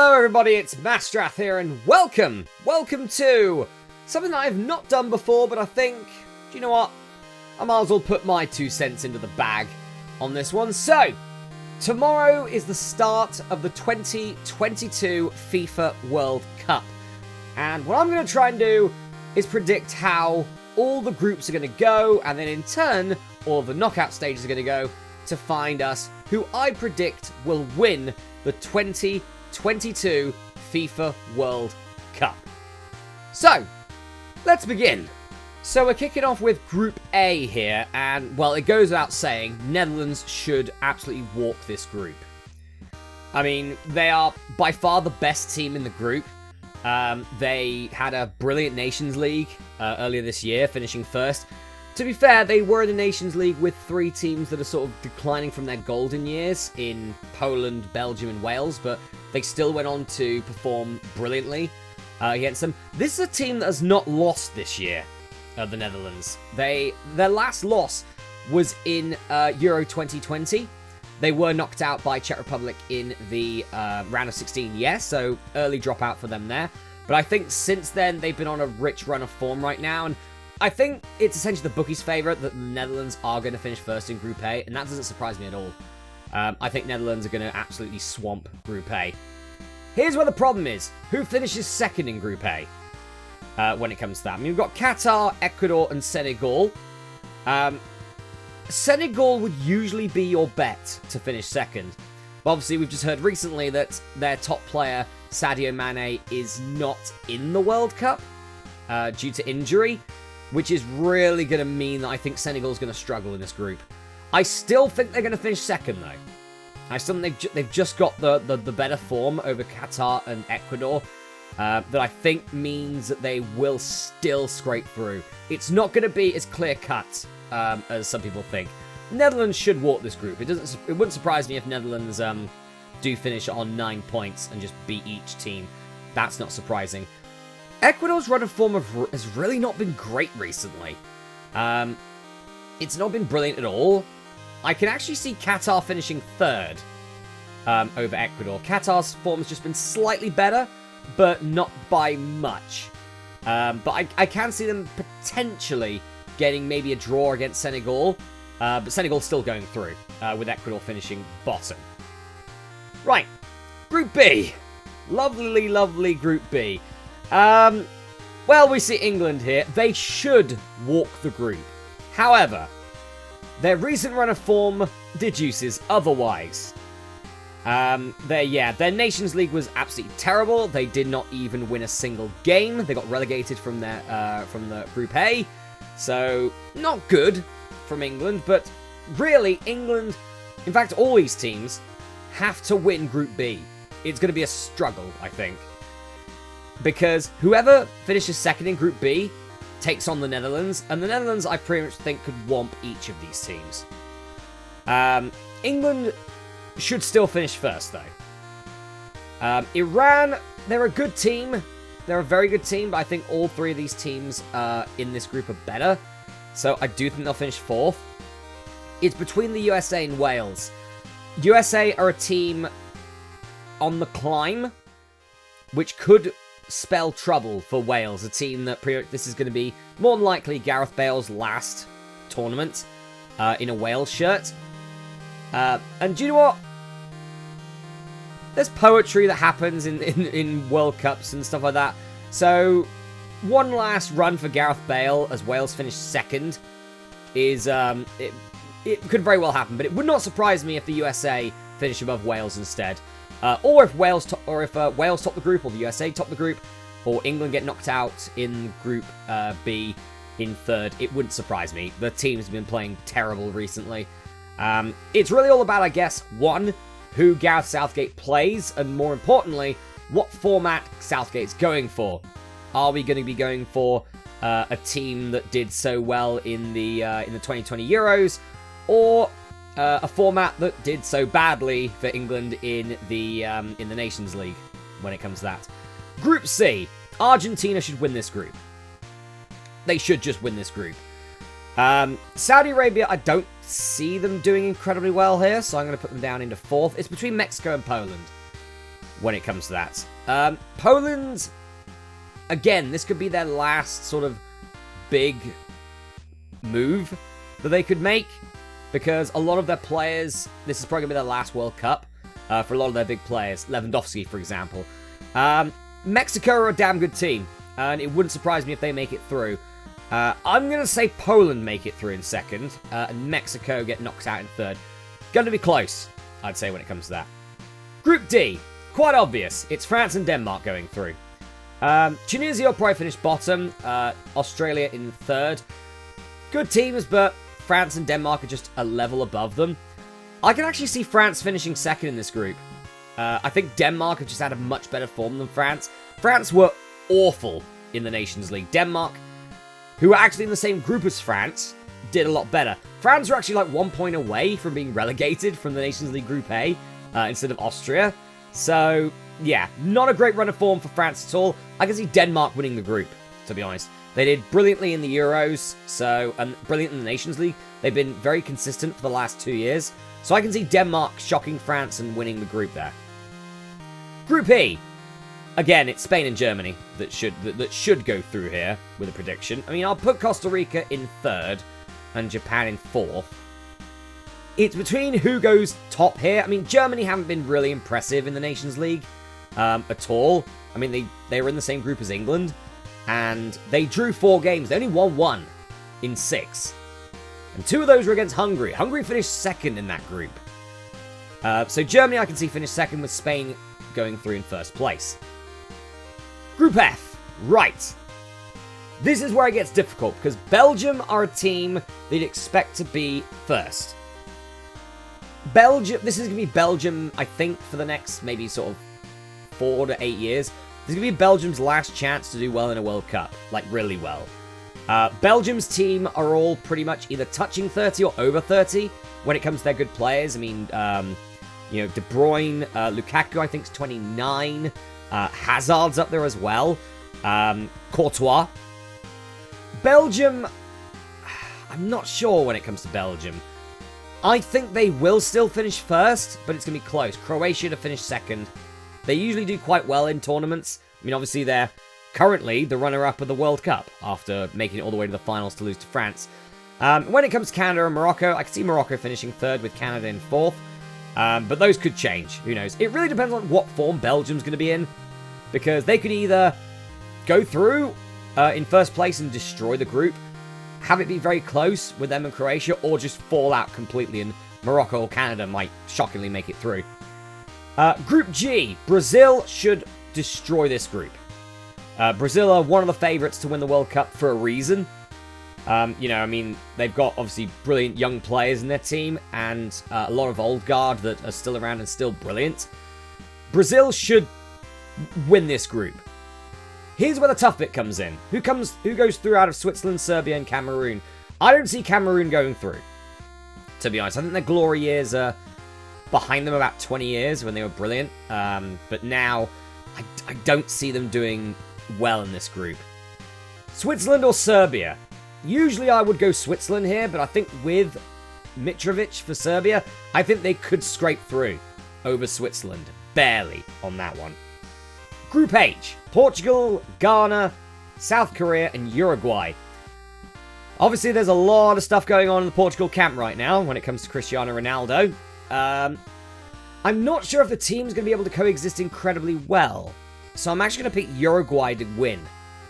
Hello everybody, it's Masterath here, and welcome to something that I've not done before, but I think, do you know what, I might as well put my 2 cents into the bag on this one. So, tomorrow is the start of the 2022 FIFA World Cup, and what I'm going to try and do is predict how all the groups are going to go, and then in turn, all the knockout stages are going to go, to find us who I predict will win the 2022 FIFA World Cup. So, let's begin. So we're kicking off with Group A here, and, well, it goes without saying, Netherlands should absolutely walk this group. I mean, they are by far the best team in the group. They had a brilliant Nations League earlier this year, finishing first. To be fair, they were in the Nations League with 3 teams that are sort of declining from their golden years in Poland, Belgium, and Wales, but they still went on to perform brilliantly against them. This is a team that has not lost this year, the Netherlands. Their last loss was in Euro 2020. They were knocked out by Czech Republic in the round of 16, yes, so early dropout for them there. But I think since then, they've been on a rich run of form right now, and I think it's essentially the bookies' favourite that the Netherlands are going to finish first in Group A, and that doesn't surprise me at all. I think Netherlands are going to absolutely swamp Group A. Here's where the problem is. Who finishes second in Group A when it comes to that? I mean, we've got Qatar, Ecuador, and Senegal. Senegal would usually be your bet to finish second. But obviously, we've just heard recently that their top player, Sadio Mane, is not in the World Cup due to injury, which is really going to mean that I think Senegal's going to struggle in this group. I still think they're going to finish second, though. I still think they've just got the better form over Qatar and Ecuador that I think means that they will still scrape through. It's not going to be as clear-cut as some people think. Netherlands should walk this group. It wouldn't surprise me if Netherlands do finish on 9 points and just beat each team. That's not surprising. Ecuador's run of form has really not been great recently. It's not been brilliant at all. I can actually see Qatar finishing third over Ecuador. Qatar's form has just been slightly better, but not by much. But I can see them potentially getting maybe a draw against Senegal. But Senegal's still going through, with Ecuador finishing bottom. Right, Group B. Lovely, lovely Group B. Well, we see England here. They should walk the group. However, their recent run of form deduces otherwise. Their Nations League was absolutely terrible. They did not even win a single game. They got relegated from the Group A. So, not good from England, but really, England, in fact, all these teams have to win Group B. It's going to be a struggle, I think. Because whoever finishes second in Group B takes on the Netherlands, and the Netherlands, I pretty much think, could whomp each of these teams. England should still finish first, though. Iran, they're a good team. They're a very good team, but I think all 3 of these teams in this group are better. So I do think they'll finish fourth. It's between the USA and Wales. USA are a team on the climb, which could spell trouble for Wales, a team that this is going to be more than likely Gareth Bale's last tournament in a Wales shirt. And do you know what? There's poetry that happens in World Cups and stuff like that. So, one last run for Gareth Bale as Wales finish second is it could very well happen, but it would not surprise me if the USA finish above Wales instead. Or if Wales top the group, or the USA top the group, or England get knocked out in Group B in third. It wouldn't surprise me. The teams have been playing terrible recently. It's really all about, I guess, one, who Gareth Southgate plays, and more importantly, what format Southgate's going for. Are we going to be going for a team that did so well in the 2020 Euros, or a format that did so badly for England in the Nations League when it comes to that? Group C. Argentina should win this group. They should just win this group. Saudi Arabia, I don't see them doing incredibly well here, so I'm going to put them down into fourth. It's between Mexico and Poland. when it comes to that. Poland, again, this could be their last sort of big move that they could make, because a lot of their players, this is probably going to be their last World Cup for a lot of their big players. Lewandowski, for example. Mexico are a damn good team, and it wouldn't surprise me if they make it through. I'm going to say Poland make it through in second, and Mexico get knocked out in third. Going to be close, I'd say, when it comes to that. Group D, quite obvious. It's France and Denmark going through. Tunisia will probably finish bottom, Australia in third. Good teams, but France and Denmark are just a level above them. I can actually see France finishing second in this group. I think Denmark have just had a much better form than France. France were awful in the Nations League. Denmark, who were actually in the same group as France, did a lot better. France were actually like 1 point away from being relegated from the Nations League Group A instead of Austria. So, yeah, not a great run of form for France at all. I can see Denmark winning the group, to be honest. They did brilliantly in the Euros, and brilliant in the Nations League. They've been very consistent for the last 2 years. So I can see Denmark shocking France and winning the group there. Group E. Again, it's Spain and Germany that should go through here with a prediction. I mean, I'll put Costa Rica in third and Japan in fourth. It's between who goes top here. I mean, Germany haven't been really impressive in the Nations League at all. I mean, they were in the same group as England, and they drew 4 games. They only won 1 in 6. And 2 of those were against Hungary. Hungary finished second in that group. So Germany, I can see, finish second, with Spain going through in first place. Group F. Right. This is where it gets difficult, because Belgium are a team that you'd expect to be first. Belgium, this is going to be Belgium, I think, for the next maybe sort of 4 to 8 years. This is going to be Belgium's last chance to do well in a World Cup, like really well. Belgium's team are all pretty much either touching 30 or over 30 when it comes to their good players. I mean, you know, De Bruyne, Lukaku, I think, is 29. Hazard's up there as well. Courtois. Belgium, I'm not sure when it comes to Belgium. I think they will still finish first, but it's going to be close. Croatia to finish second. They usually do quite well in tournaments. I mean, obviously, they're currently the runner-up of the World Cup after making it all the way to the finals to lose to France. When it comes to Canada and Morocco, I can see Morocco finishing third with Canada in fourth. But those could change. Who knows? It really depends on what form Belgium's going to be in, because they could either go through in first place and destroy the group, have it be very close with them and Croatia, or just fall out completely and Morocco or Canada might shockingly make it through. Group G, Brazil should destroy this group. Brazil are one of the favourites to win the World Cup for a reason. You know, I mean, they've got obviously brilliant young players in their team and a lot of old guard that are still around and still brilliant. Brazil should win this group. Here's where the tough bit comes in. Who goes through out of Switzerland, Serbia, and Cameroon? I don't see Cameroon going through, to be honest. I think their glory years are behind them about 20 years when they were brilliant. But now, I don't see them doing well in this group. Switzerland or Serbia? Usually I would go Switzerland here, but I think with Mitrovic for Serbia, I think they could scrape through over Switzerland. Barely on that one. Group H, Portugal, Ghana, South Korea, and Uruguay. Obviously, there's a lot of stuff going on in the Portugal camp right now when it comes to Cristiano Ronaldo. I'm not sure if the team's going to be able to coexist incredibly well, so I'm actually going to pick Uruguay to win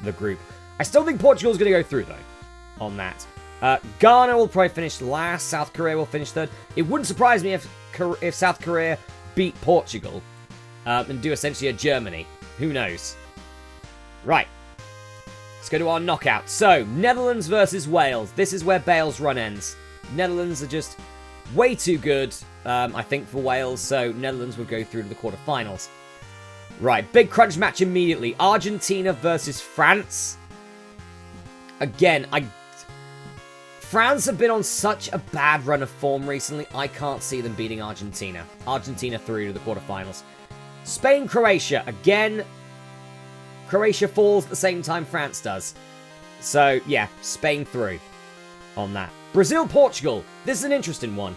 the group. I still think Portugal's going to go through, though, on that. Ghana will probably finish last. South Korea will finish third. It wouldn't surprise me if South Korea beat Portugal and do essentially a Germany. Who knows? Right. Let's go to our knockout. So, Netherlands versus Wales. This is where Bale's run ends. Netherlands are just way too good, I think, for Wales, so Netherlands would go through to the quarterfinals. Right, big crunch match immediately. Argentina versus France. Again, France have been on such a bad run of form recently, I can't see them beating Argentina. Argentina through to the quarterfinals. Spain, Croatia. Again, Croatia falls at the same time France does. So, yeah, Spain through on that. Brazil, Portugal. This is an interesting one.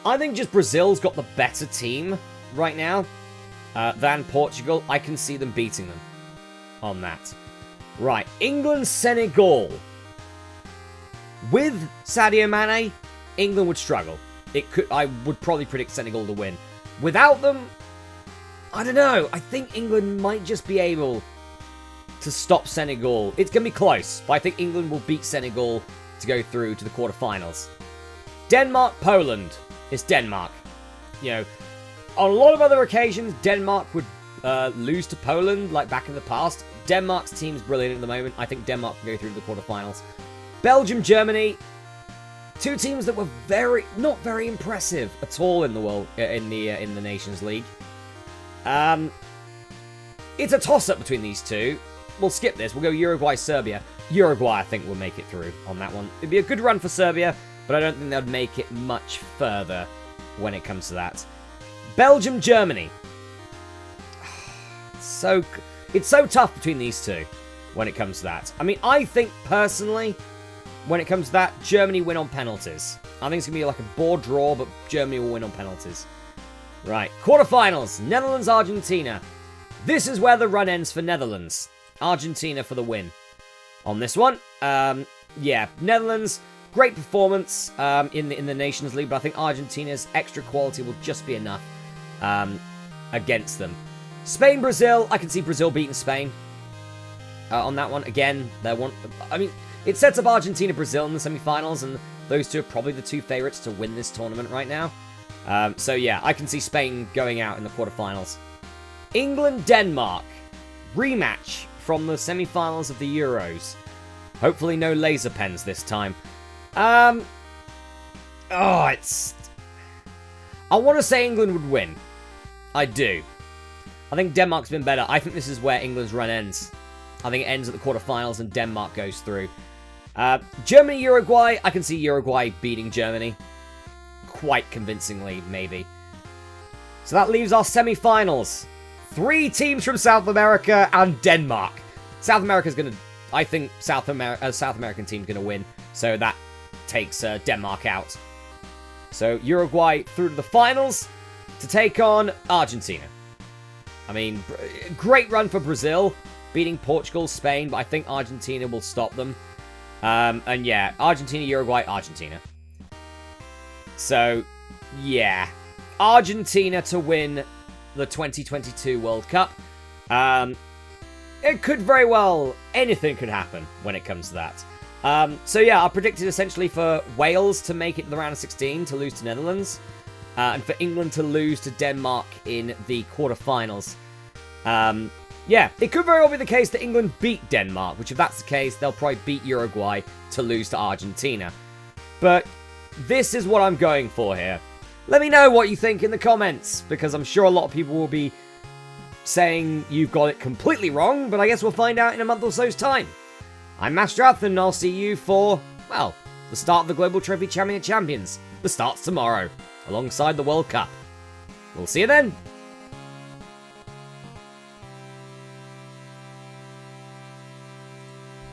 I think just Brazil's got the better team right now. than Portugal. I can see them beating them on that. Right, England, Senegal. With Sadio Mane, England would struggle. I would probably predict Senegal to win. Without them, I don't know. I think England might just be able to stop Senegal. It's going to be close, but I think England will beat Senegal to go through to the quarterfinals. Denmark, Poland. It's Denmark. You know, on a lot of other occasions, Denmark would lose to Poland, like back in the past. Denmark's team's brilliant at the moment. I think Denmark can go through to the quarterfinals. Belgium, Germany. Two teams that were not very impressive at all in the world in the Nations League. It's a toss-up between these two. We'll skip this. We'll go Uruguay, Serbia. Uruguay, I think, will make it through on that one. It'd be a good run for Serbia, but I don't think they'd make it much further when it comes to that. Belgium, Germany. It's so tough between these two when it comes to that. I mean, I think, personally, when it comes to that, Germany win on penalties. I think it's going to be like a board draw, but Germany will win on penalties. Right, quarterfinals. Netherlands, Argentina. This is where the run ends for Netherlands. Argentina for the win on this one. Yeah, Netherlands, great performance in the Nations League, but I think Argentina's extra quality will just be enough against them. Spain, Brazil. I can see Brazil beating Spain on that one. Again, I mean, it sets up Argentina, Brazil in the semi-finals, and those two are probably the two favourites to win this tournament right now. So yeah, I can see Spain going out in the quarterfinals. England, Denmark. Rematch from the semi-finals of the Euros. Hopefully no laser pens this time. I want to say England would win. I do. I think Denmark's been better. I think this is where England's run ends. I think it ends at the quarterfinals and Denmark goes through. Germany, Uruguay. I can see Uruguay beating Germany. Quite convincingly, maybe. So that leaves our semi-finals. 3 teams from South America and Denmark. South America's going to... I think South American team's going to win. So that takes Denmark out. So Uruguay through to the finals to take on Argentina. I mean, great run for Brazil, beating Portugal, Spain, but I think Argentina will stop them. And yeah, Argentina, Uruguay, Argentina. So, yeah. Argentina to win the 2022 World Cup. It could very well... anything could happen when it comes to that. So yeah, I predicted essentially for Wales to make it to the round of 16, to lose to Netherlands. And for England to lose to Denmark in the quarterfinals. Yeah, it could very well be the case that England beat Denmark, which if that's the case, they'll probably beat Uruguay to lose to Argentina. But this is what I'm going for here. Let me know what you think in the comments, because I'm sure a lot of people will be saying you've got it completely wrong, but I guess we'll find out in a month or so's time. I'm Masterath, and I'll see you for, well, the start of the Global Trophy Champion of Champions. The start's tomorrow, alongside the World Cup. We'll see you then.